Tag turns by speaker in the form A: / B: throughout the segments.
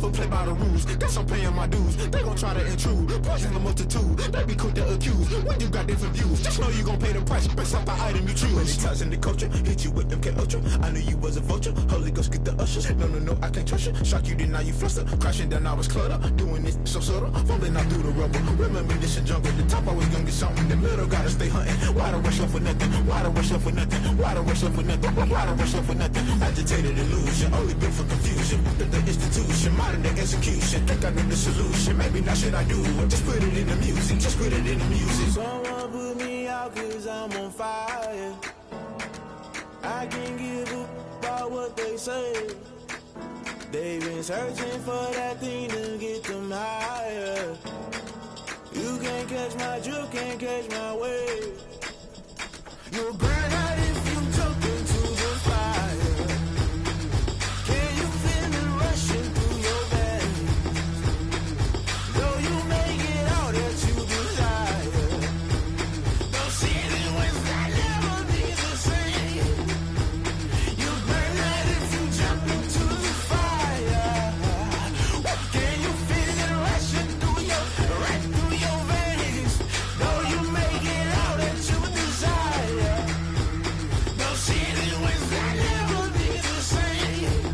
A: never play by the rules. Guess I'm paying my dues. They gon' try to intrude. Poison the multitude. They be quick to accuse. When you got different views, just know you gon' pay the price based off the item you choose. Many times in the culture, hit you with them K-Ultra. I knew you was a vulture. Holy Ghost get the ushers. No, I can't trust you. Shock you, then now you fluster. Crashing down, I was cluttered. Doing this so subtle. Fumbling out through the rubble. Remember this in jungle. The top always gonna get something. The middle gotta stay hunting. Why the rush up for nothing? Why the rush up for nothing? Why the rush up for nothing? Why the rush up for nothing? Agitated illusion. Only built for confusion. The institution. Modern day execution. Think I know the solution. Maybe not should I do it. Just put it in the music. Just put it in the music.
B: Someone put me out cause I'm on fire. I can't give a about what they say. They've been searching for that thing to get them higher. You can't catch my drift, can't catch my wave. You'll burn out if you jump into the fire. Can you feel it rushing through your veins? Though you may get all that you desire. Those ceiling winds that never be the same. You'll burn out if you jump into the fire. Can you feel it rushing through your veins? Though you may get all that you desire. Those ceiling winds that never be the same.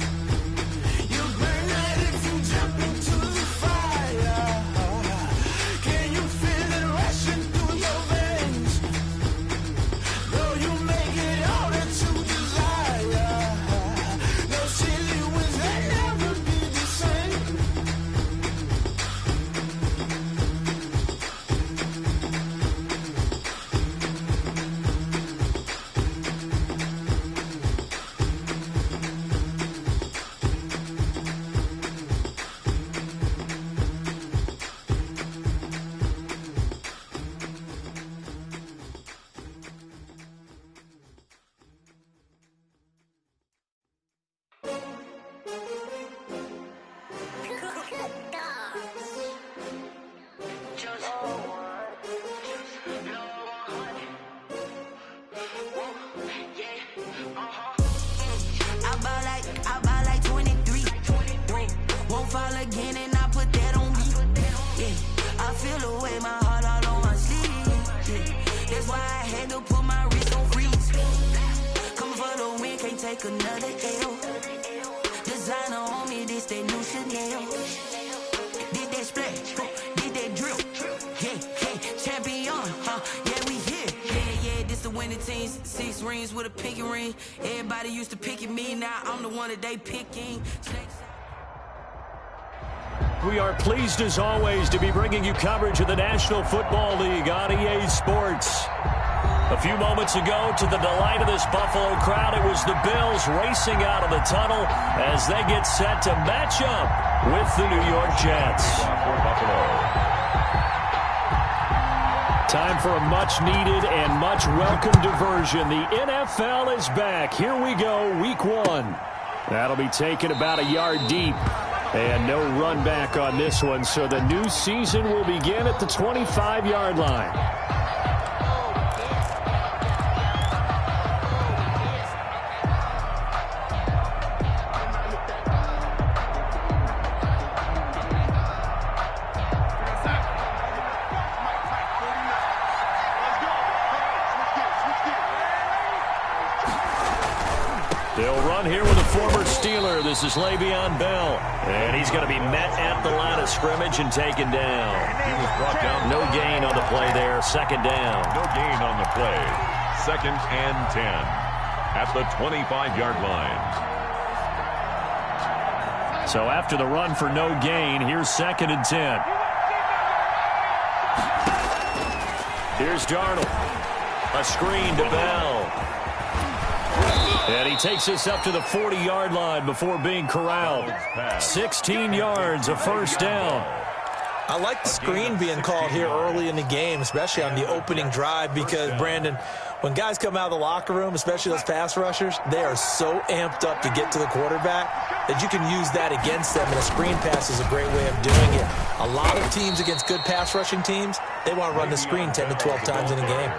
B: You'll burn out if you jump into the fire. Can you feel it rushing through your veins? Though you may get all that you desire. Those ceiling winds that never be the same.
C: I buy like 23. Won't fall again and I put that on me. Yeah, I feel the way my heart all on my sleeve. Yeah, that's why I had to put my wrist on freeze. Coming for the win, can't take another L. Designer on me, this that new Chanel. Did that splash, did that drill. Yeah, champion, yeah, we here. Yeah, this the winning team. 6 rings with a pinky ring. Everybody used to picking me, now I'm the one that they picking.
D: We are pleased as always to be bringing you coverage of the National Football League on EA Sports. A few moments ago, to the delight of this Buffalo crowd, it was the Bills racing out of the tunnel as they get set to match up with the New York Jets. Time for a much-needed and much-welcome diversion. The NFL is back. Here we go, Week 1. That'll be taken about a yard deep. And no run back on this one, so the new season will begin at the 25-yard line. They'll run here with a former Steeler. This is Le'Veon Bell. And he's going to be met at the line of scrimmage and taken down.
E: He was brought down.
D: No gain on the play there. Second down.
E: No gain on the play. 2nd and 10 at the 25-yard line.
D: So after the run for no gain, here's 2nd and 10. Here's Darnold. A screen to Bell. And he takes us up to the 40-yard line before being corralled. 16 yards, a first down.
F: I like the screen being called here early in the game, especially on the opening drive, because, Brandon, when guys come out of the locker room, especially those pass rushers, they are so amped up to get to the quarterback that you can use that against them, and a screen pass is a great way of doing it. A lot of teams against good pass rushing teams, they want to run the screen 10 to 12 times in a game.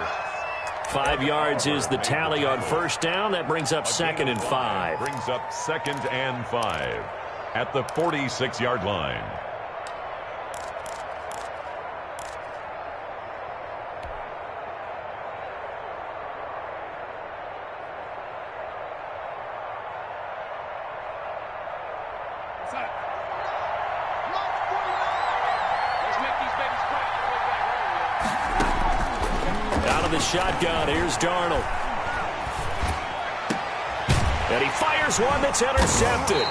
D: 5 yards is the tally on first down. That brings up 2nd and 5.
E: Brings up 2nd and 5. at the 46-yard line.
D: Out of the shotgun, here's Darnold. And he fires one that's intercepted.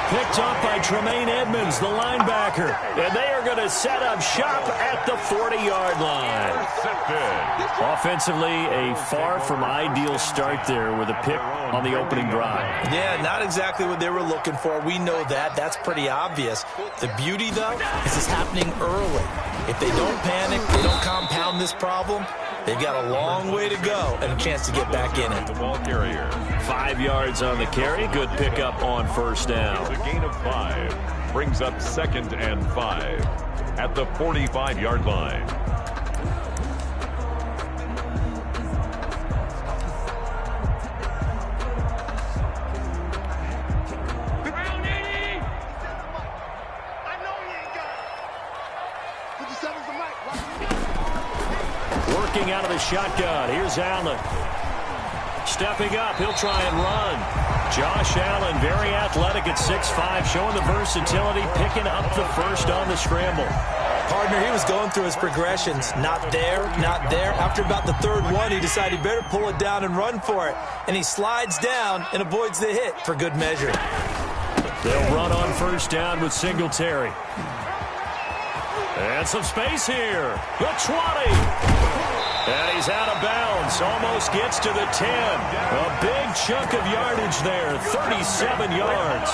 D: Picked up by Tremaine Edmonds, the linebacker. And they are going to set up shop at the 40-yard line. Offensively, a far from ideal start there with a pick on the opening drive.
F: Yeah, not exactly what they were looking for. We know that. That's pretty obvious. The beauty, though, is it's happening early. If they don't panic, they don't compound this problem, they've got a long way to go and a chance to get back in it.
E: The ball carrier.
D: 5 yards on the carry. Good pickup on first down.
E: It's a gain of 5. Brings up 2nd and 5 at the 45-yard line.
D: Working out of the shotgun. Here's Allen. Stepping up. He'll try and run. Josh Allen, very athletic at 6'5", showing the versatility, picking up the first on the scramble.
F: Partner, he was going through his progressions. Not there, not there. After about the third one, he decided he better pull it down and run for it. And he slides down and avoids the hit for good measure.
D: They'll run on first down with Singletary. And some space here. The 20. And he's out of bounds. Almost gets to the 10. A big chunk of yardage there. 37 yards.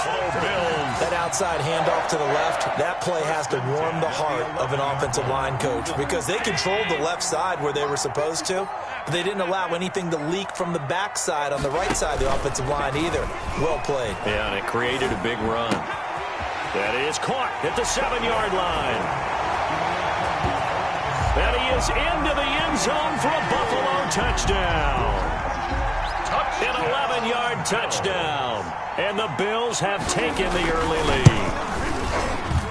F: That outside handoff to the left, that play has to warm the heart of an offensive line coach because they controlled the left side where they were supposed to, but they didn't allow anything to leak from the backside on the right side of the offensive line either. Well played.
D: Yeah, and it created a big run. That is caught at the 7-yard line. And he is into the end zone for a Buffalo touchdown. An 11-yard touchdown. And the Bills have taken the early lead.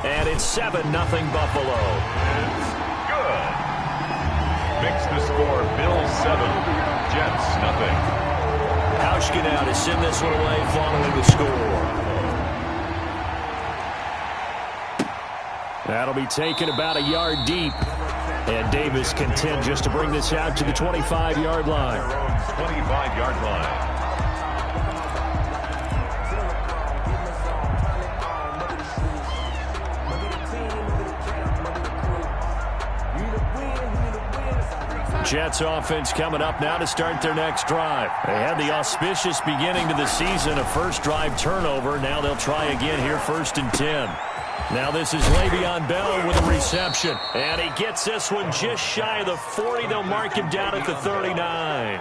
D: And it's 7-0 Buffalo.
E: It's good. Makes the score Bills 7, Jets nothing.
D: Hauschka now to send this one away following the score. That'll be taken about a yard deep. And Davis content just to bring this out to the 25-yard line.
E: 25-yard line.
D: Jets offense coming up now to start their next drive. They had the auspicious beginning to the season, a first drive turnover. Now they'll try again here, 1st and 10. Now this is Le'Veon Bell with a reception. And he gets this one just shy of the 40. They'll mark him down at the 39.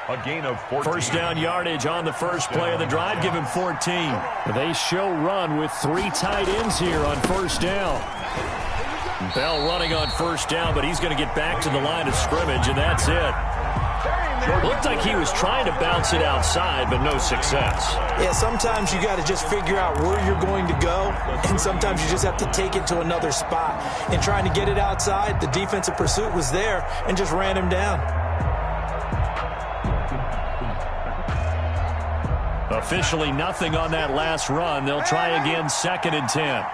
E: A gain of 14.
D: First down yardage on the first play of the drive. Give him 14. They show run with 3 tight ends here on first down. Bell running on first down, but he's going to get back to the line of scrimmage, and that's it. Looked like he was trying to bounce it outside, but no success.
F: Yeah, sometimes you got to just figure out where you're going to go, and sometimes you just have to take it to another spot. And trying to get it outside, the defensive pursuit was there and just ran him down.
D: Officially nothing on that last run. They'll try again, 2nd and 10.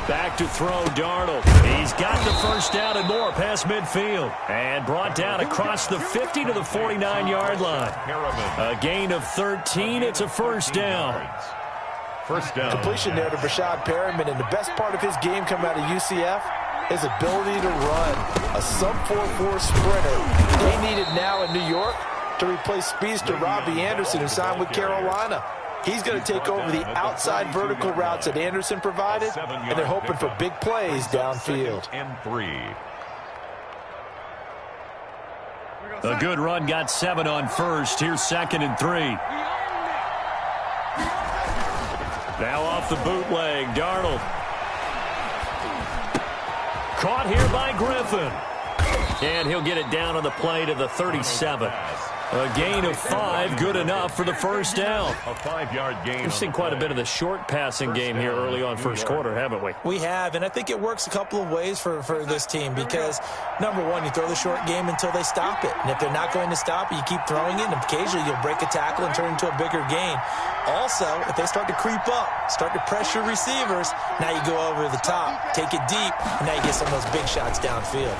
D: Back to throw, Darnold. He's got the first down and more past midfield. And brought down across the 50 to the 49-yard line. A gain of 13. It's a first down.
E: First down.
F: Completion there to Brashad Perriman, and the best part of his game coming out of UCF, his ability to run. A sub-4.4 sprinter. They need it now in New York to replace speedster Robbie Anderson, who signed with Carolina. He's going to take over the outside vertical routes that Anderson provided, and they're hoping for big plays downfield.
E: And 3.
D: A good run, got 7 on first. Here's 2nd and 3. Now off the bootleg, Darnold. Caught here by Griffin. And he'll get it down on the play to the 37. A gain of 5, good enough for the first down.
E: A 5-yard gain.
D: We've seen quite a bit of the short passing game here early on first quarter, haven't we?
F: We have, and I think it works a couple of ways for this team because, number one, you throw the short game until they stop it. And if they're not going to stop it, you keep throwing it, and occasionally you'll break a tackle and turn it into a bigger gain. Also, if they start to creep up, start to pressure receivers, now you go over the top, take it deep, and now you get some of those big shots downfield.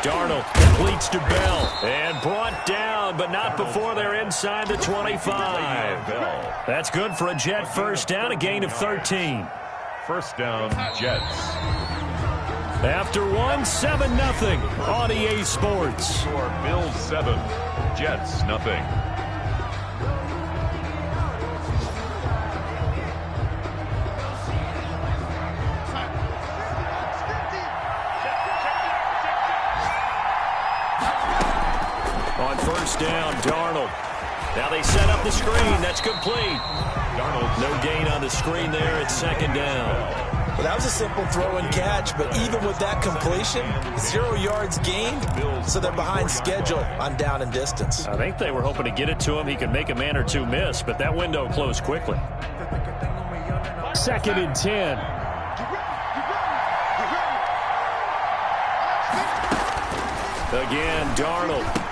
D: Darnold completes to Bell and brought down, but not before they're inside the 25. That's good for a Jet first down, a gain of 13.
E: First down, Jets.
D: After 7-0 on EA Sports.
E: Score Bills 7, Jets nothing.
D: On first down, Darnold. Now they set up the screen. That's complete. Darnold, no gain on the screen there. It's second down.
F: Well, that was a simple throw and catch, but even with that completion, 0 yards gained, so they're behind schedule on down and distance.
D: I think they were hoping to get it to him. He could make a man or two miss, but that window closed quickly. Second and 10. Again, Darnold.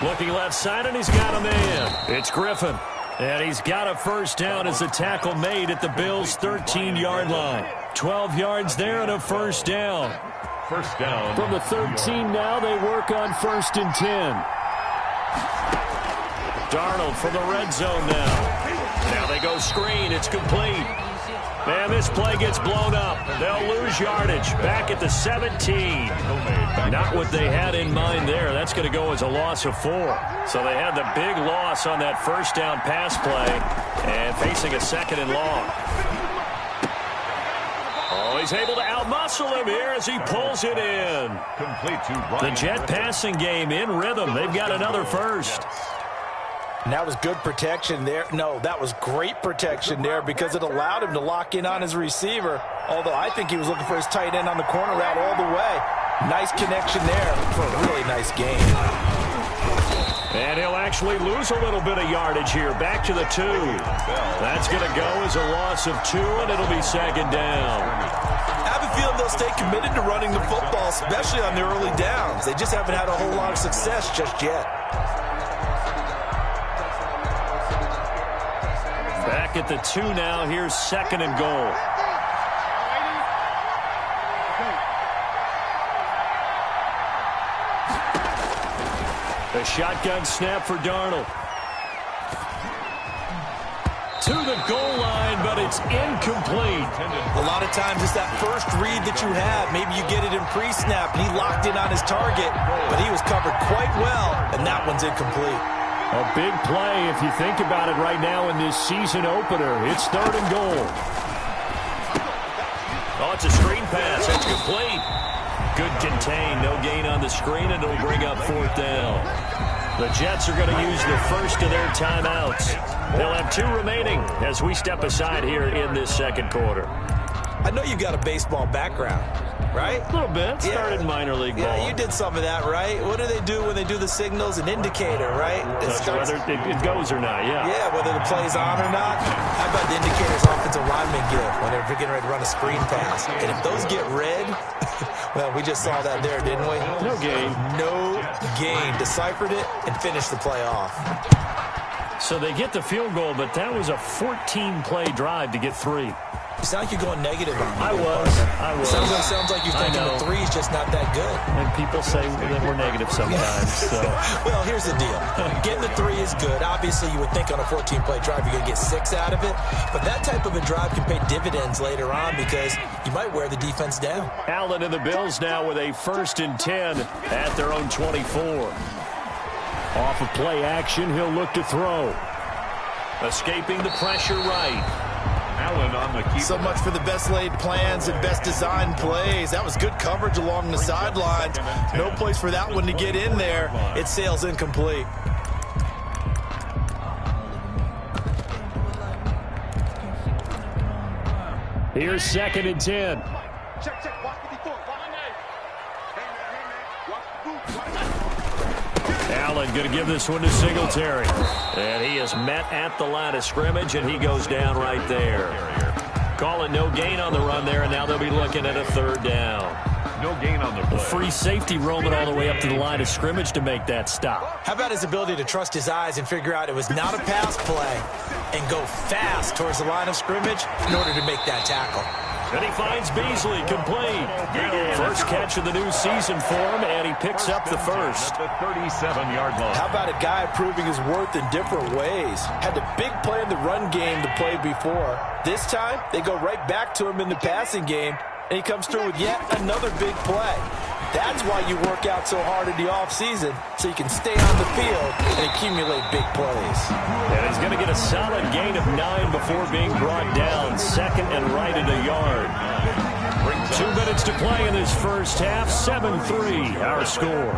D: Looking left side, and he's got a man. It's Griffin. And he's got a first down as the tackle made at the Bills' 13-yard line. 12 yards there and a first down.
E: First down.
D: From the 13 now, they work on first and 10. Darnold from the red zone now. Now they go screen. It's complete. And this play gets blown up. They'll lose yardage. Back at the 17. Not what they had in mind there. That's going to go as a loss of 4. So they had the big loss on that first down pass play and facing a second and long. Oh, he's able to outmuscle him here as he pulls it in.
E: Complete to Ryan.
D: The Jet passing game in rhythm. They've got another first.
F: And that was good protection there. No, that was great protection there because it allowed him to lock in on his receiver. Although I think he was looking for his tight end on the corner route all the way. Nice connection there for a really nice game.
D: And he'll actually lose a little bit of yardage here. Back to the 2. That's going to go as a loss of 2, and it'll be second down.
F: I have a feeling they'll stay committed to running the football, especially on the early downs. They just haven't had a whole lot of success just yet.
D: Back at the 2 now. Here's second and goal. A shotgun snap for Darnold. To the goal line, but it's incomplete.
F: A lot of times it's that first read that you have. Maybe you get it in pre-snap, and he locked in on his target, but he was covered quite well, and that one's incomplete.
D: A big play if you think about it right now in this season opener. It's third and goal. Oh, it's a screen pass. It's complete. Good contain. No gain on the screen, and it'll bring up fourth down. The Jets are going to use the first of their timeouts. They'll have 2 remaining as we step aside here in this second quarter.
F: I know you've got a baseball background, right?
D: A little bit. Started in minor league ball.
F: Yeah, you did some of that, right? What do they do when they do the signals? An indicator, right?
D: Whether it goes or not, yeah.
F: Yeah, whether the play's on or not. How about the indicators offensive linemen give when they're getting ready to run a screen pass? And if those get red, well, we just saw that there, didn't we?
D: No gain.
F: No gain. Deciphered it and finished the play off.
D: So they get the field goal, but that was a 14-play drive to get 3.
F: You sound like you're going negative on me.
D: I was.
F: Sounds like you're thinking the 3's just not that good.
D: And people say that we're negative sometimes. So.
F: Well, here's the deal. Getting the 3 is good. Obviously, you would think on a 14-play drive you're going to get 6 out of it. But that type of a drive can pay dividends later on because you might wear the defense down.
D: Allen and the Bills now with a first and 10 at their own 24. Off of play action, he'll look to throw. Escaping the pressure right.
E: Allen on the keeper.
F: So much for the best laid plans and best designed plays. That was good coverage along the sidelines. No place for that one to get in there. It sails incomplete.
D: Here's second and 10. Allen going to give this one to Singletary. And he is met at the line of scrimmage, and he goes down right there. Call it no gain on the run there, and now they'll be looking at a third down.
E: No gain on the play.
D: Free safety roaming all the way up to the line of scrimmage to make that stop.
F: How about his ability to trust his eyes and figure out it was not a pass play and go fast towards the line of scrimmage in order to make that tackle.
D: And he finds Beasley complete. First catch of the new season for him, and he picks up the first.
E: At the 37-yard line.
F: How about a guy proving his worth in different ways? Had a big play in the run game to play before. This time, they go right back to him in the passing game, and he comes through with yet another big play. That's why you work out so hard in the offseason, so you can stay on the field and accumulate big plays.
D: And he's going to get a solid gain of 9 before being brought down. Second and right at a yard. 2 minutes to play in this first half. 7-3, our score.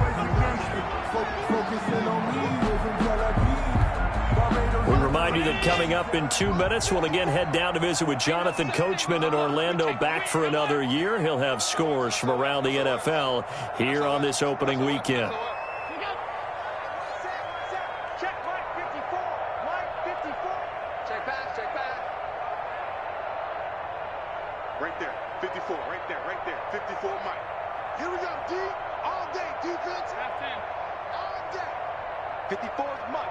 D: We remind you that coming up in 2 minutes, we'll again head down to visit with Jonathan Coachman in Orlando, back for another year. He'll have scores from around the NFL here on this opening weekend.
G: Check Mike 54. Mike 54. Check back, check back. Right there, 54, right there, 54 Mike. Here we go, D, all day, defense. All day. 54's Mike.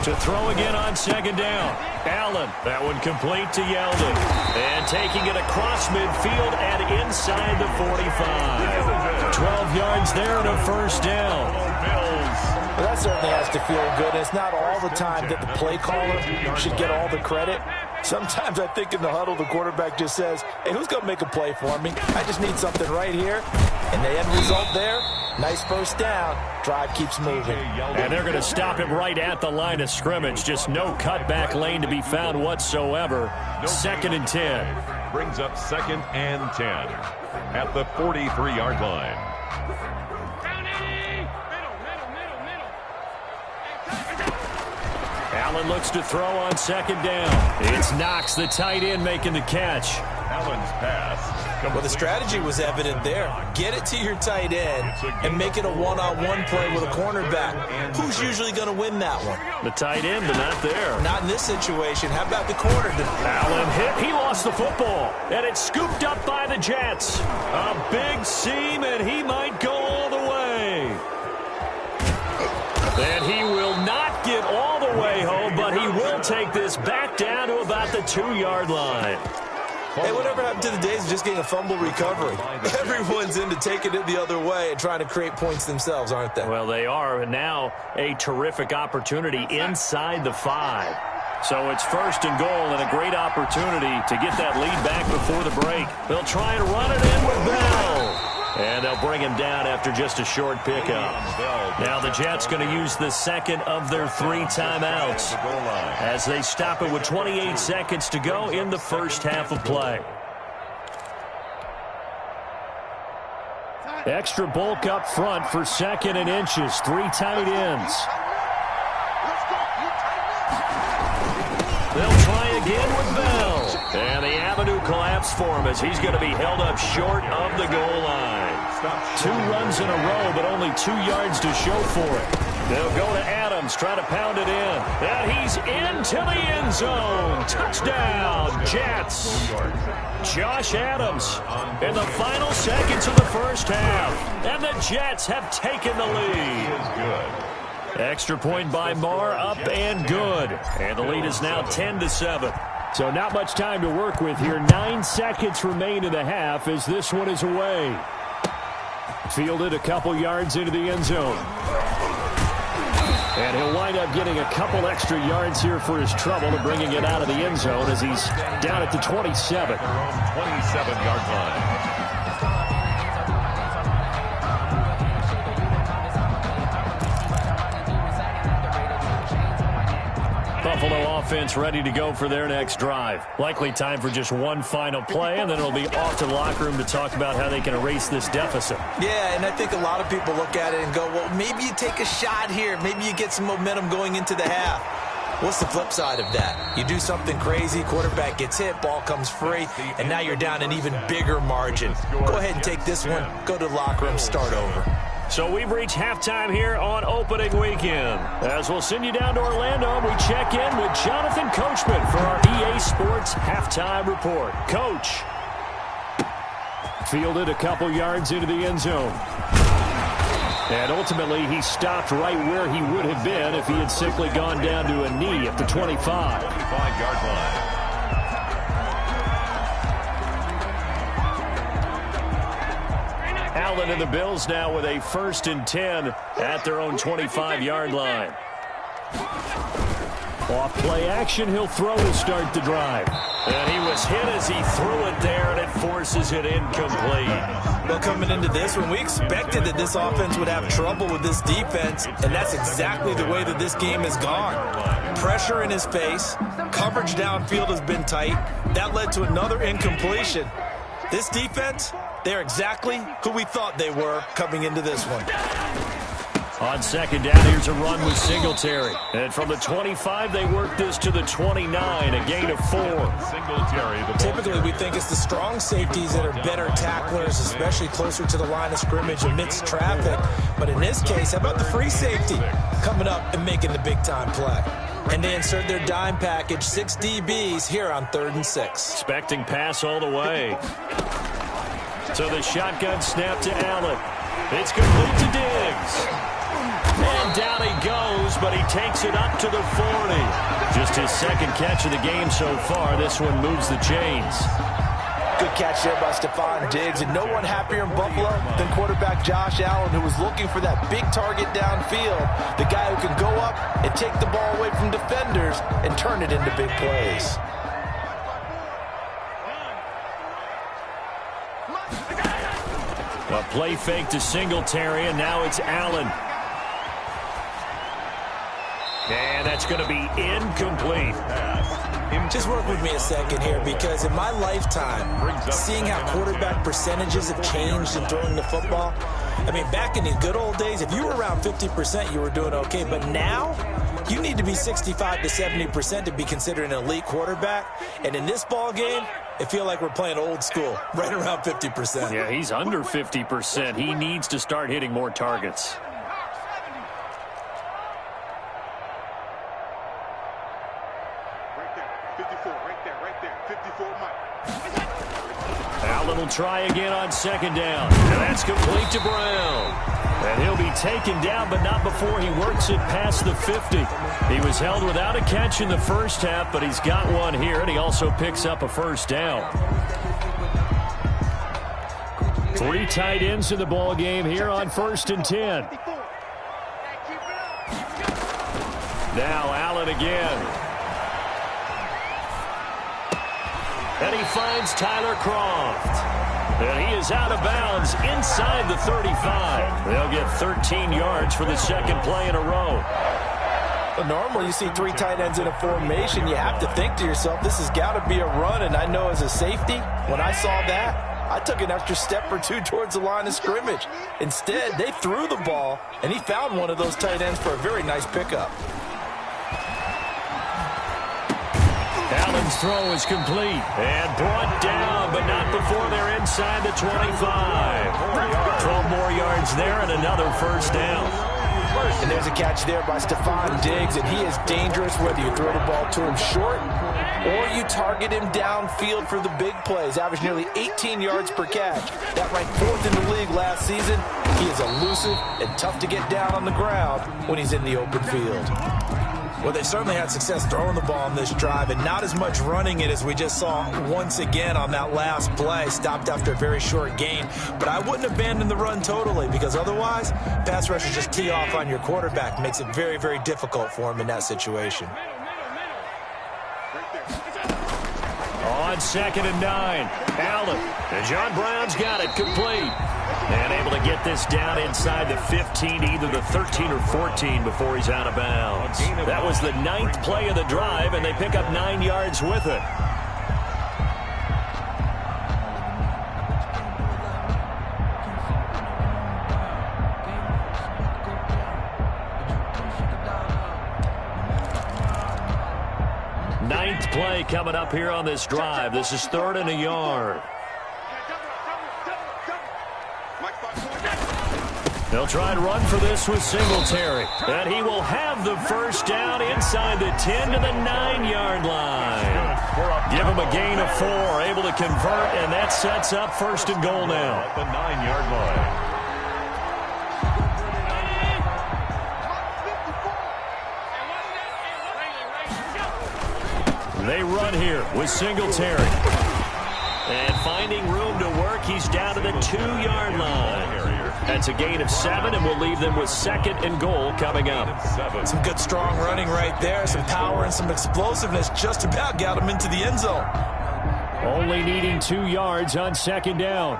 D: To throw again on second down. Allen, that one complete to Yeldon. And taking it across midfield and inside the 45. 12 yards there and a first down.
F: Well, that certainly has to feel good. It's not all the time that the play caller should get all the credit. Sometimes I think in the huddle, the quarterback just says, hey, who's going to make a play for me? I just need something right here. And the end result there, nice first down. Drive keeps moving.
D: And they're going to stop him right at the line of scrimmage. Just no cutback lane to be found whatsoever. Second and 10.
E: Brings up second and 10 at the 43-yard line.
D: Allen looks to throw on second down. It's Knox, the tight end, making the catch.
E: Allen's pass.
F: Well, the strategy was evident there. Get it to your tight end and make it a one-on-one play with a cornerback. Who's usually going to win that one?
D: The tight end, but not there.
F: Not in this situation. How about the corner?
D: Allen hit. He lost the football. And it's scooped up by the Jets. A big seam, and he might go all the way. And he will not get all the way home, but he will take this back down to about the 2-yard line.
F: Hey, whatever happened to the days of just getting a fumble recovery? Everyone's into taking it the other way and trying to create points themselves, aren't they?
D: Well, they are, and now a terrific opportunity inside the 5. So it's first and goal and a great opportunity to get that lead back before the break. They'll try and run it in with Bell. And they'll bring him down after just a short pickup. Now the Jets going to use the second of their 3 timeouts as they stop it with 28 seconds to go in the first half of play. Extra bulk up front for second and inches. 3 tight ends. They'll try again with Bell. And the avenue collapsed for him as he's going to be held up short of the goal line. 2 runs in a row, but only 2 yards to show for it. They'll go to Adams, try to pound it in. And he's into the end zone. Touchdown, Jets. Josh Adams in the final seconds of the first half. And the Jets have taken the lead. Extra point by Marr, up and good. And the lead is now 10-7. So not much time to work with here. 9 seconds remain in the half as this one is away. Fielded a couple yards into the end zone. And he'll wind up getting a couple extra yards here for his trouble and bringing it out of the end zone as he's down at the 27.
E: 27-yard line.
D: Buffalo offense ready to go for their next drive. Likely time for just one final play, and then it'll be off to the locker room to talk about how they can erase this deficit.
F: Yeah, and I think a lot of people look at it and go, well, maybe you take a shot here. Maybe you get some momentum going into the half. What's the flip side of that? You do something crazy, quarterback gets hit, ball comes free, and now you're down an even bigger margin. Go ahead and take this one, go to the locker room, start over.
D: So we've reached halftime here on opening weekend. As we'll send you down to Orlando, we check in with Jonathan Coachman for our EA Sports Halftime Report. Coach. Fielded a couple yards into the end zone. And ultimately, he stopped right where he would have been if he had simply gone down to a knee at the 25.
E: 25-yard line.
D: Allen and the Bills now with a 1st and 10 at their own 25-yard line. Off play action, he'll throw to start the drive. And he was hit as he threw it there, and it forces it incomplete.
F: Well, coming into this one, we expected that this offense would have trouble with this defense, and that's exactly the way that this game has gone. Pressure in his face, coverage downfield has been tight. That led to another incompletion. This defense, they're exactly who we thought they were coming into this one.
D: On 2nd down, here's a run with Singletary. And from the 25, they work this to the 29, a gain of 4.
E: Singletary.
F: Typically, we think it's the strong safeties that are better tacklers, especially closer to the line of scrimmage amidst traffic. But in this case, how about the free safety coming up and making the big-time play? And they insert their dime package, 6 DBs here on 3rd and 6.
D: Expecting pass all the way. So the shotgun snap to Allen. It's complete to Diggs. And down he goes, but he takes it up to the 40. Just his 2nd catch of the game so far. This one moves the chains.
F: Good catch there by Stephon Diggs, and no one happier in Buffalo than quarterback Josh Allen, who was looking for that big target downfield, the guy who can go up and take the ball away from defenders and turn it into big plays.
D: A play fake to Singletary, and now it's Allen. And that's going to be incomplete.
F: Just work with me a second here, because in my lifetime, seeing how quarterback percentages have changed in throwing the football, I mean, back in the good old days, if you were around 50%, you were doing okay. But now, you need to be 65 to 70% to be considered an elite quarterback. And in this ball game, I feel like we're playing old school, right around 50%.
D: Yeah, he's under 50%. He needs to start hitting more targets. Allen will try again on 2nd down. And that's complete to Brown. And he'll be taken down, but not before he works it past the 50. He was held without a catch in the 1st half, but he's got one here, and he also picks up a 1st down. 3 tight ends in the ball game here on 1st and 10. Now Allen again. And he finds Tyler Croft. And he is out of bounds inside the 35. They'll get 13 yards for the 2nd play in a row.
F: Well, normally you see 3 tight ends in a formation. You have to think to yourself, this has got to be a run. And I know as a safety, when I saw that, I took an extra step or 2 towards the line of scrimmage. Instead, they threw the ball, and he found one of those tight ends for a very nice pickup.
D: Allen's throw is complete and brought down, but not before they're inside the 25. 12 more yards there and another 1st down.
F: And there's a catch there by Stephon Diggs, and he is dangerous whether you throw the ball to him short or you target him downfield for the big plays. Averaged nearly 18 yards per catch. That ranked 4th in the league last season. He is elusive and tough to get down on the ground when he's in the open field. Well, they certainly had success throwing the ball on this drive, and not as much running it as we just saw once again on that last play. Stopped after a very short gain. But I wouldn't abandon the run totally, because otherwise, pass rushers just tee off on your quarterback. Makes it very, very difficult for him in that situation.
D: On 2nd and 9, Allen. And John Brown's got it complete. And able to get this down inside the 15, either the 13 or 14 before he's out of bounds. That was the 9th play of the drive, and they pick up 9 yards with it. Ninth play coming up here on this drive. This is 3rd and a yard. They'll try and run for this with Singletary. And he will have the first down inside the 10 to the 9-yard line. Give him a gain of 4, able to convert, and that sets up first and goal now.
E: At the 9-yard line.
D: They run here with Singletary. And finding room to work, he's down to the 2-yard line. That's a gain of 7, and we'll leave them with second and goal coming up.
F: Some good strong running right there, some power and some explosiveness. Just about got him into the end zone.
D: Only needing 2 yards on second down.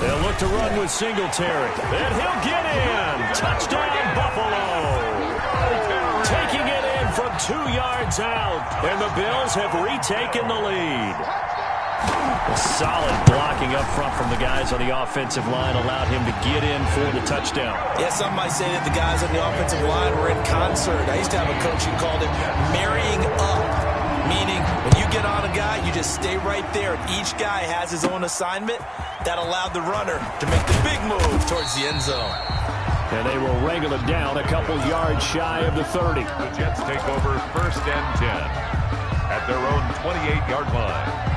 D: They'll look to run with Singletary. And he'll get in. Touchdown, Buffalo. Taking it in from 2 yards out. And the Bills have retaken the lead. A solid blocking up front from the guys on the offensive line allowed him to get in for the touchdown.
F: Yeah, some might say that the guys on the offensive line were in concert. I used to have a coach who called it marrying up, meaning when you get on a guy, you just stay right there. Each guy has his own assignment. That allowed the runner to make the big move towards the end zone.
D: And they will wrangle it down a couple yards shy of the 30.
E: The Jets take over first and 10 at their own 28-yard line.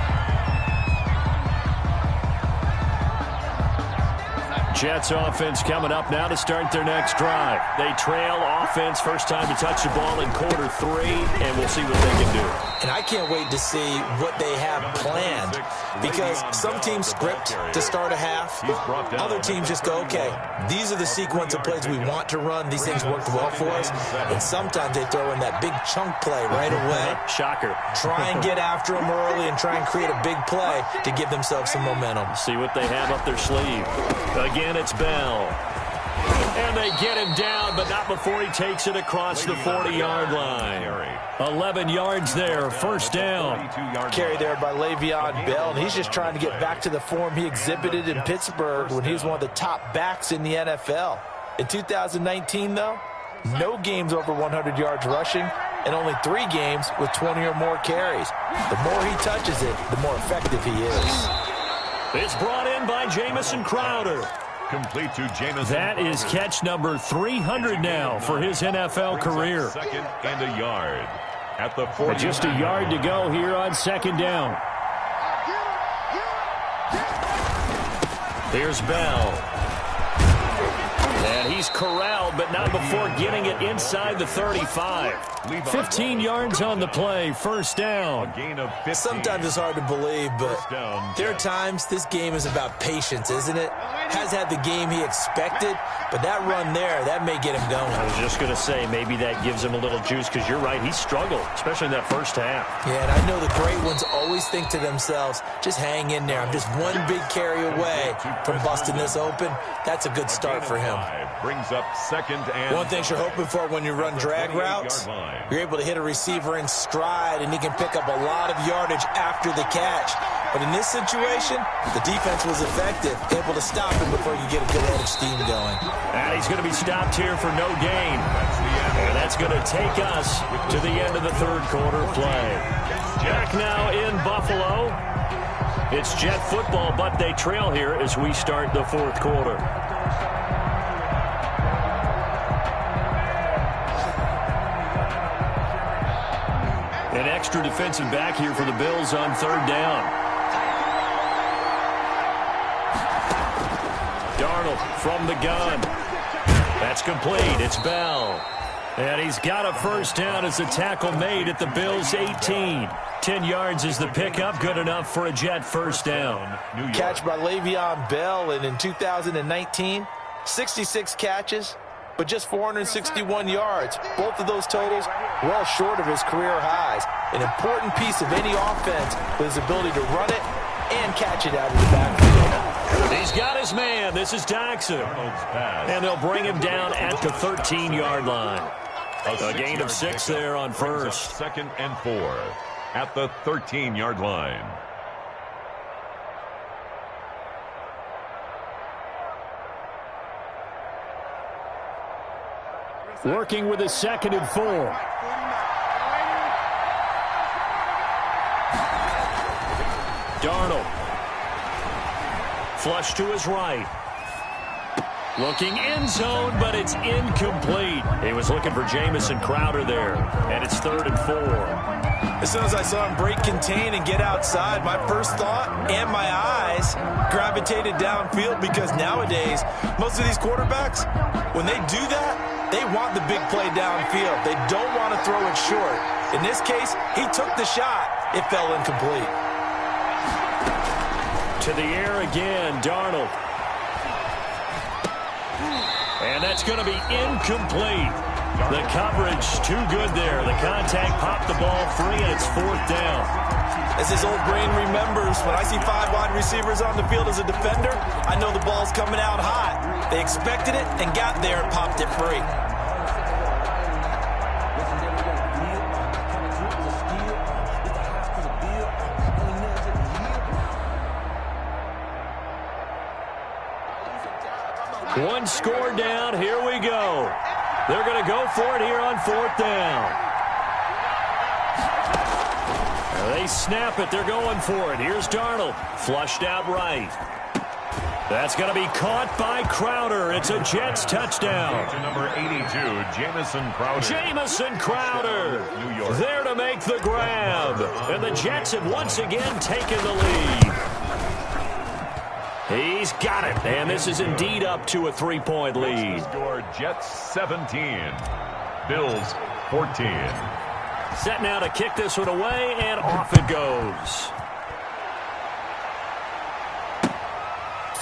D: Jets offense coming up now to start their next drive. They trail offense, first time to touch the ball in quarter 3, and we'll see what they can do.
F: And I can't wait to see what they have planned, because some teams script to start a half. Other teams just go, okay, these are the sequence of plays we want to run. These things worked well for us. And sometimes they throw in that big chunk play right away.
D: Shocker.
F: Try and get after them early and try and create a big play to give themselves some momentum.
D: See what they have up their sleeve. Again, it's Bell. And they get him down, but not before he takes it across the 40-yard line. 11 yards there, first down.
F: Carry there by Le'Veon Bell, and he's just trying to get back to the form he exhibited in Pittsburgh when he was one of the top backs in the NFL. In 2019, though, no games over 100 yards rushing, and only 3 games with 20 or more carries. The more he touches it, the more effective he is.
D: It's brought in by Jamison Crowder.
E: Complete to Jamison.
D: That is catch number 300 now for his NFL career.
E: Second and a yard at the 40.
D: Just a yard to go here on second down. Here's Bell. And he's corralled, but not before getting it inside the 35. 15 yards on the play, first down.
F: Sometimes it's hard to believe, but there are times this game is about patience, isn't it? Has had the game he expected, but that run there, that may get him going.
D: I was just going to say, maybe that gives him a little juice, because you're right, he struggled, especially in that first half.
F: Yeah, and I know the great ones always think to themselves, just hang in there. I'm just one big carry away from busting this open. That's a good start for him.
E: Brings up second and
F: one thing you're hoping for when you run drag routes, you're able to hit a receiver in stride, and he can pick up a lot of yardage after the catch. But in this situation, the defense was effective, able to stop him before you get a good head of steam going.
D: And he's going to be stopped here for no gain. And that's going to take us to the end of the third quarter play. Back now in Buffalo. It's Jet football, but they trail here as we start the fourth quarter. An extra defensive back here for the Bills on third down. Darnold from the gun. That's complete. It's Bell. And he's got a first down as the tackle made at the Bills' 18. 10 yards is the pickup. Good enough for a Jet first down.
F: Catch by Le'Veon Bell, and in 2019, 66 catches, but just 461 yards. Both of those totals well short of his career highs. An important piece of any offense with his ability to run it and catch it out of the backfield.
D: He's got his man. This is Daxon. And they'll bring him down at the 13-yard line. A gain of 6 there on first.
E: Second and 4 at the 13-yard line.
D: Working with a second and 4. Darnold Flush to his right. Looking end zone, but it's incomplete. He was looking for Jamison Crowder there, and it's 3rd and 4.
F: As soon as I saw him break contain and get outside, my first thought and my eyes gravitated downfield, because nowadays, most of these quarterbacks, when they do that, they want the big play downfield. They don't want to throw it short. In this case, he took the shot. It fell incomplete.
D: To the air again, Darnold. And that's going to be incomplete. The coverage too good there. The contact popped the ball free, and it's 4th down.
F: As his old brain remembers, when I see 5 wide receivers on the field as a defender, I know the ball's coming out hot. They expected it and got there and popped it free.
D: One score down. Here we go. They're going to go for it here on 4th down. They snap it. They're going for it. Here's Darnold. Flushed out right. That's going to be caught by Crowder. It's a Jets touchdown.
E: To number 82, Jamison Crowder.
D: Jamison Crowder
E: New York.
D: there to make the grab. And the Jets have once again taken the lead. He's got it, and this is indeed up to a 3-point lead.
E: Score Jets 17, Bills 14.
D: Set now to kick this one away, and off it goes.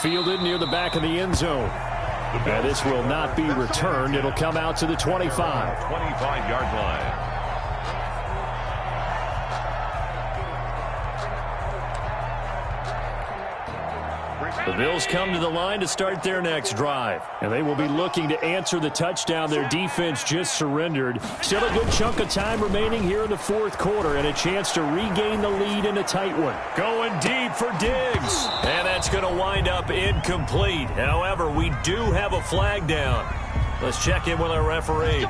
D: Fielded near the back of the end zone. And this will not be returned. It'll come out to the 25.
E: 25-yard line.
D: The Bills come to the line to start their next drive. And they will be looking to answer the touchdown their defense just surrendered. Still a good chunk of time remaining here in the 4th quarter, and a chance to regain the lead in a tight one. Going deep for Diggs. And that's going to wind up incomplete. However, we do have a flag down. Let's check in with our referee.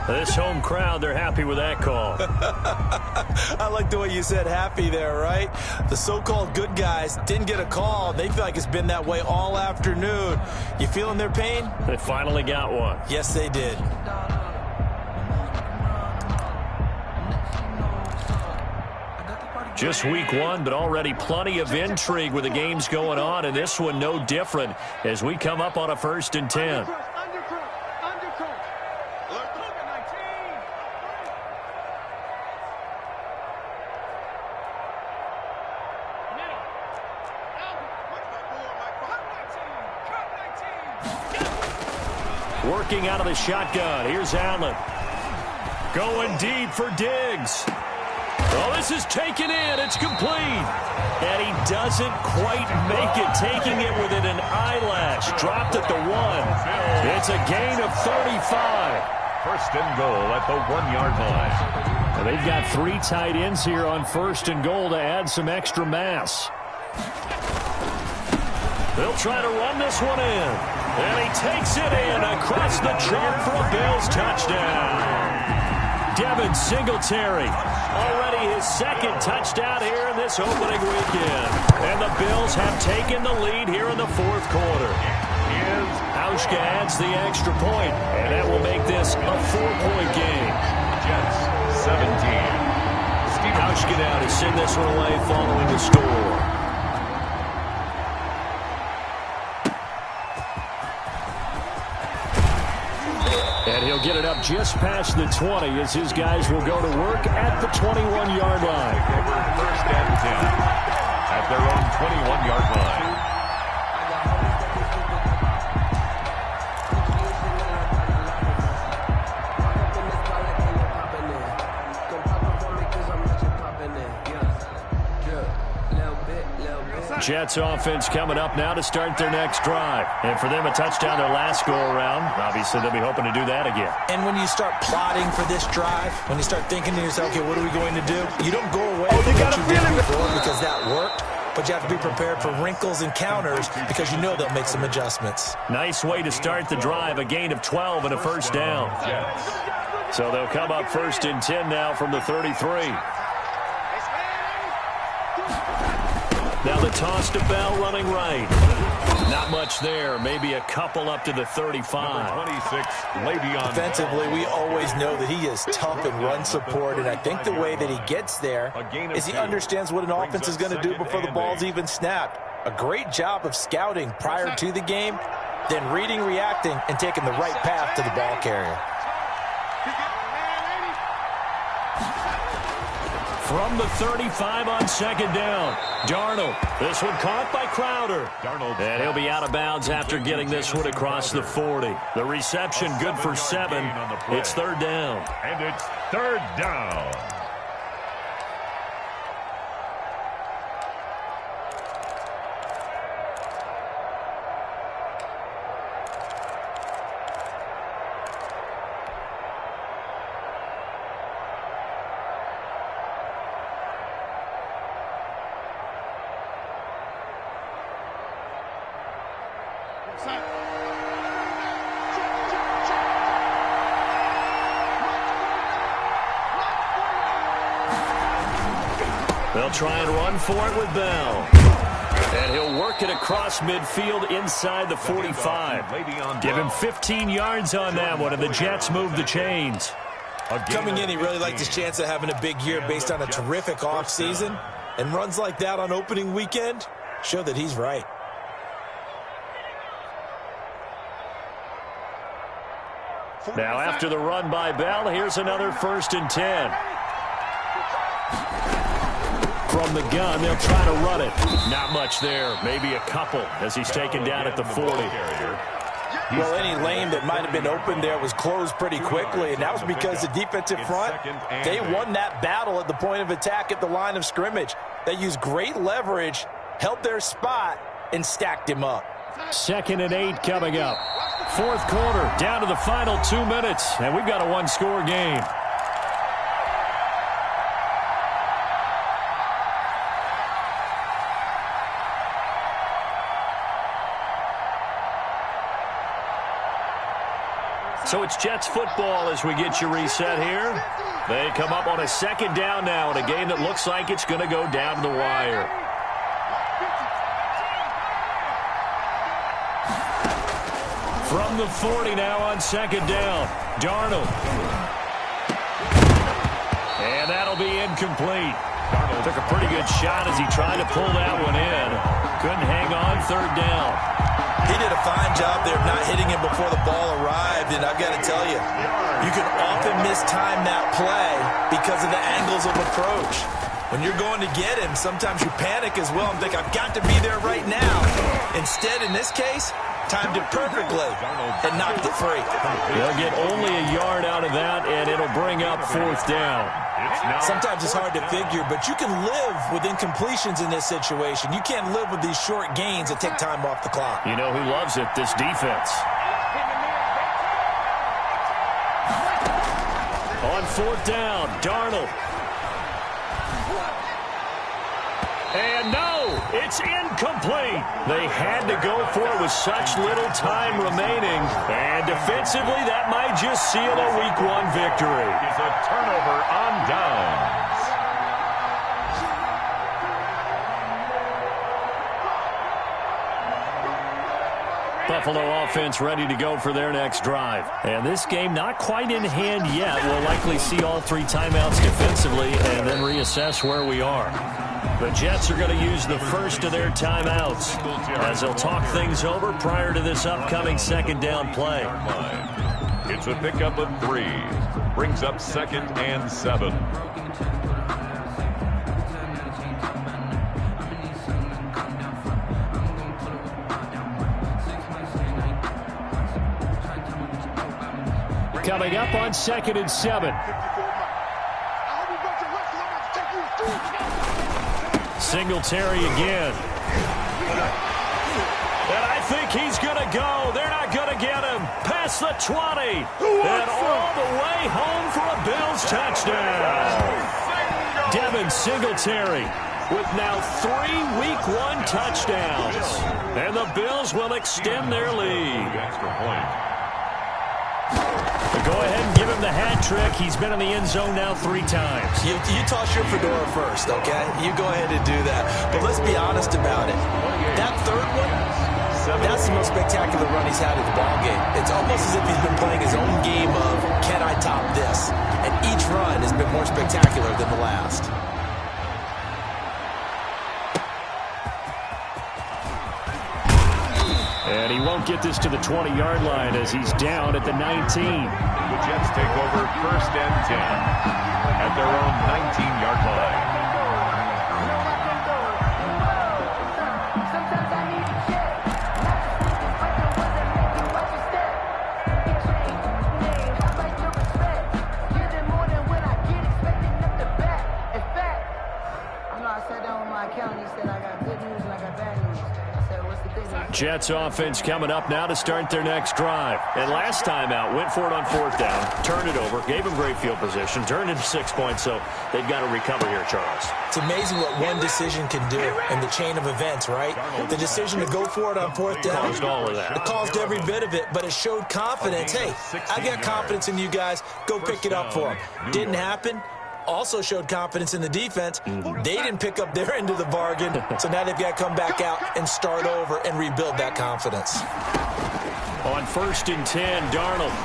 D: This home crowd, they're happy with that call.
F: I like the way you said happy there, right? The so-called good guys didn't get a call. They feel like it's been that way all afternoon. You feeling their pain?
D: They finally got one.
F: Yes, they did.
D: Just week 1, but already plenty of intrigue with the games going on, and this one no different as we come up on a 1st and 10. Working out of the shotgun. Here's Allen. Going deep for Diggs. Oh, this is taken in. It's complete. And he doesn't quite make it, taking it within an eyelash. Dropped at the 1. It's a gain of 35.
E: 1st and goal at the 1-yard line.
D: And they've got 3 tight ends here on 1st and goal to add some extra mass. They'll try to run this one in. And he takes it in across the chalk for a Bills touchdown. Devin Singletary, already his 2nd touchdown here in this opening weekend. And the Bills have taken the lead here in the 4th quarter. Hauschka adds the extra point, and that will make this a 4-point game.
E: Jets 17.
D: Hauschka now to send this one away following the score. And he'll get it up just past the 20 as his guys will go to work at the 21-yard line.
E: 1st and 10 at their own 21-yard line.
D: Jets offense coming up now to start their next drive. And for them, a touchdown their last go-around. Obviously, they'll be hoping to do that again.
F: And when you start plotting for this drive, when you start thinking to yourself, okay, what are we going to do? You don't go away from what you did before because that worked. But you have to be prepared for wrinkles and counters because you know they'll make some adjustments.
D: Nice way to start the drive. A gain of 12 and a 1st down. So they'll come up 1st and 10 now from the 33. Now the toss to Bell running right. Not much there. Maybe a couple up to the 35.
E: Number 26, Le'Veon.
F: Defensively, we always know that he is tough in run support, and I think the way that he gets there is he understands what an offense is going to do before the ball's even snapped. A great job of scouting prior to the game, then reading, reacting, and taking the right path to the ball carrier.
D: From the 35 on second down, Darnold. This one caught by Crowder. And he'll be out of bounds after getting this one across the 40. The reception good for 7. It's third down.
E: And it's third down.
D: They'll try and run for it with Bell. And he'll work it across midfield inside the 45. Give him 15 yards on that one, and the Jets move the chains.
F: Coming in, he really liked his chance of having a big year based on a terrific offseason. And runs like that on opening weekend show that he's right.
D: Now after the run by Bell, here's another 1st and 10. From the gun, they'll try to run it. Not much there. Maybe a couple as he's taken down at the 40.
F: Well, any lane that might have been open there was closed pretty quickly, and that was because the defensive front, they won that battle at the point of attack at the line of scrimmage. They used great leverage, held their spot, and stacked him up.
D: 2nd and 8 coming up. 4th quarter, down to the final 2 minutes, and we've got a one-score game. So it's Jets football as we get you reset here. They come up on a 2nd down now in a game that looks like it's going to go down to the wire. From the 40 now on 2nd down, Darnold. And that'll be incomplete. Darnold took a pretty good shot as he tried to pull that one in. Couldn't hang on 3rd down.
F: He did a fine job there of not hitting him before the ball arrived, and I've got to tell you, you can often mistime that play because of the angles of approach. When you're going to get him, sometimes you panic as well and think, I've got to be there right now. Instead, in this case, timed it perfectly and knocked it free.
D: They'll get only a yard out of that, and it'll bring up 4th down.
F: Sometimes it's hard to figure, but you can live with incompletions in this situation. You can't live with these short gains that take time off the clock.
D: You know who loves it? This defense. On 4th down, Darnold. And no, it's incomplete. They had to go for it with such little time remaining. And defensively, that might just seal a Week 1 victory.
E: It's a turnover on downs.
D: Buffalo offense ready to go for their next drive. And this game not quite in hand yet. We'll likely see all 3 timeouts defensively and then reassess where we are. The Jets are going to use the first of their timeouts as they'll talk things over prior to this upcoming 2nd down play.
E: It's a pickup of 3. Brings up 2nd and 7.
D: Coming up on 2nd and 7. Singletary again. And I think he's going to go. They're not going to get him. Past the 20. And all the way home for a Bills touchdown. Devin Singletary with now 3 Week 1 touchdowns. And the Bills will extend their lead.
E: Extra point.
D: Go ahead and give him the hat trick. He's been in the end zone now 3 times.
F: You toss your fedora first, okay? You go ahead and do that. But let's be honest about it. That 3rd one, That's the most spectacular run he's had in the ballgame. It's almost as if he's been playing his own game of, can I top this? And each run has been more spectacular than the last.
D: And he won't get this to the 20-yard line as he's down at the 19.
E: The Jets take over 1st and 10 at their own 19-yard line.
D: Jets offense coming up now to start their next drive. And last time out, went for it on 4th down, turned it over, gave them great field position, turned into 6 points, so they've got to recover here, Charles.
F: It's amazing what one decision can do in the chain of events, right? The decision to go for it on 4th down.
D: Caused all of that.
F: It caused every bit of it, but it showed confidence. Hey, I've got confidence in you guys. Go pick it up for them. Didn't happen. Also showed confidence in the defense. They didn't pick up their end of the bargain, so now they've got to come back out and start over and rebuild that confidence.
D: On 1st and 10, Darnold.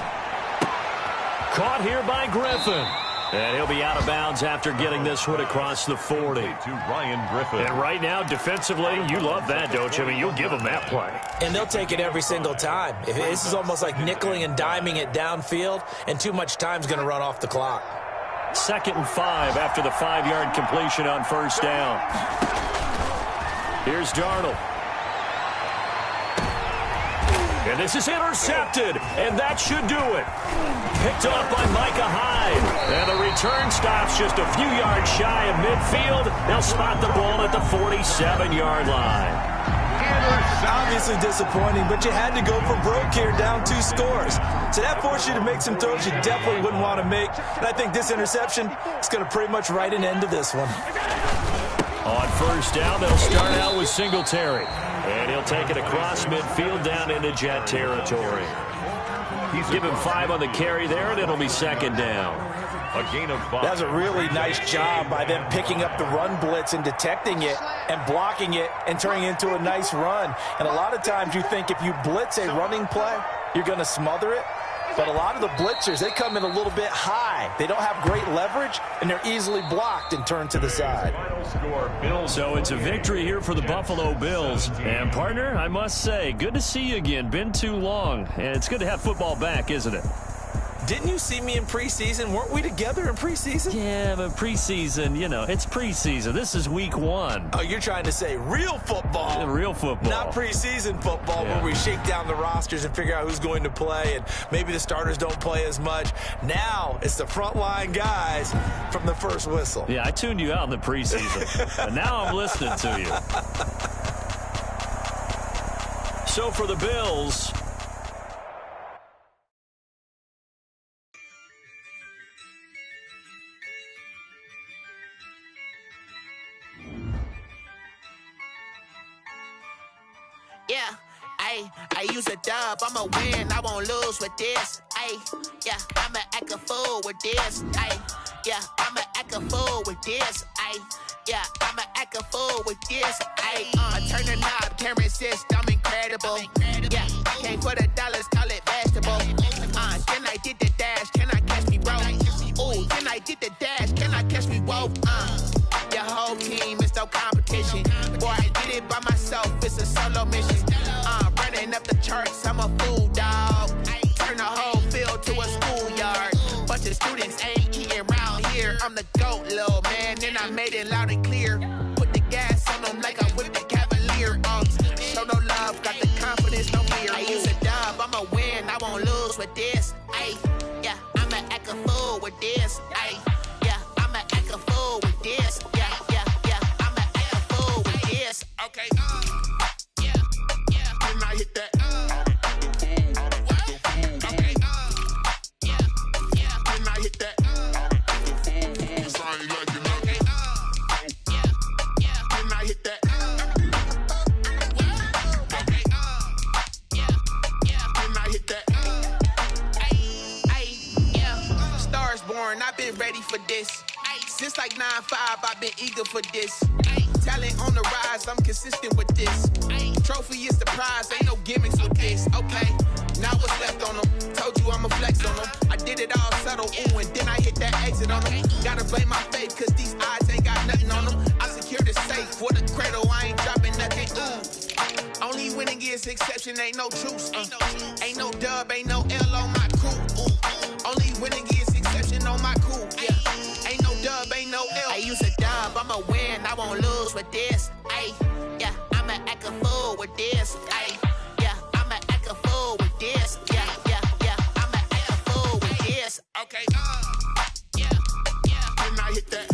D: Caught here by Griffin. And he'll be out of bounds after getting this one across the 40.
E: To Ryan Griffin.
D: And right now, defensively, you love that, don't you? I mean, you'll give them that play.
F: And they'll take it every single time. This is almost like nickeling and diming it downfield, and too much time's going to run off the clock.
D: 2nd and 5 after the 5-yard completion on 1st down. Here's Darnold. And this is intercepted, and that should do it. Picked off by Micah Hyde. And the return stops just a few yards shy of midfield. They'll spot the ball at the 47-yard line.
F: Obviously disappointing, but you had to go for broke here, down 2 scores. So that forced you to make some throws you definitely wouldn't want to make. And I think this interception is going to pretty much write an end to this one.
D: On 1st down, they'll start out with Singletary. And he'll take it across midfield down into Jet territory. He's given 5 on the carry there, and it'll be 2nd down.
E: A gain of 5.
F: That's a really nice job by them picking up the run blitz and detecting it and blocking it and turning it into a nice run. And a lot of times you think if you blitz a running play, you're going to smother it. But a lot of the blitzers, they come in a little bit high. They don't have great leverage, and they're easily blocked and turned to the side.
D: So it's a victory here for the Buffalo Bills. And, partner, I must say, good to see you again. Been too long. And it's good to have football back, isn't it?
F: Didn't you see me in preseason? Weren't we together in preseason?
D: Yeah, but preseason, you know, it's preseason. This is week 1.
F: Oh, you're trying to say real football.
D: Real football.
F: Not preseason football where we shake down the rosters and figure out who's going to play, and maybe the starters don't play as much. Now it's the frontline guys from the first whistle.
D: Yeah, I tuned you out in the preseason, and now I'm listening to you. So for the Bills...
H: Yeah, I use a dub, I'ma win, I won't lose with this. Yeah, I'ma act a fool with this. Yeah, I'ma act a fool with this. Yeah, I'ma act a fool with this. I turn the knob, can't resist, I'm incredible. Yeah, came for the dollars, call it vegetable. Then I did the dash, can I catch me, bro? Ooh, then I did the dash, can I catch me, whoa? Your whole team is no competition. Boy, I did it by myself, it's a solo mission. Running up the charts, I'm a fool, dog. Turn the whole field to a schoolyard. Bunch of students ain't eating round here. I'm the GOAT, little man, and I made it loud and clear. Put the gas on them like I whipped the Cavalier. Show no love, got the confidence, no fear. I use a dub, I'ma win, I won't lose with this. Yeah, I'ma act a fool with this. Yeah, I'ma act a fool with this. Yeah, I'ma act a fool with this. Okay, yeah, can I hit that? Okay, yeah, can I hit that? Can I hit that? I've been ready for this. Since like 9-5, I've been eager for this. Talent on the rise, I'm consistent with this. Trophy is the prize, ain't no gimmicks with this. Okay, now what's left on them? Told you I'ma flex on them. I did it all subtle, ooh, and then I hit that exit on them. Gotta blame my faith, cause these odds ain't got nothing on them. I secured the safe for the cradle, I ain't dropping nothing, ooh. Only winning is exception, ain't no truce. Ain't no dub, ain't no L on my crew. Ooh. Only winning is exception on my crew. Yeah, ain't no dub, ain't no L. I use a dub, I'ma win, I won't lose with this. Ay, yeah, I'ma act a fool with this. Ay, yeah, I'ma act a fool with this. Yeah, yeah, yeah, I'ma act a fool with this. Okay, yeah, yeah. Then I hit that.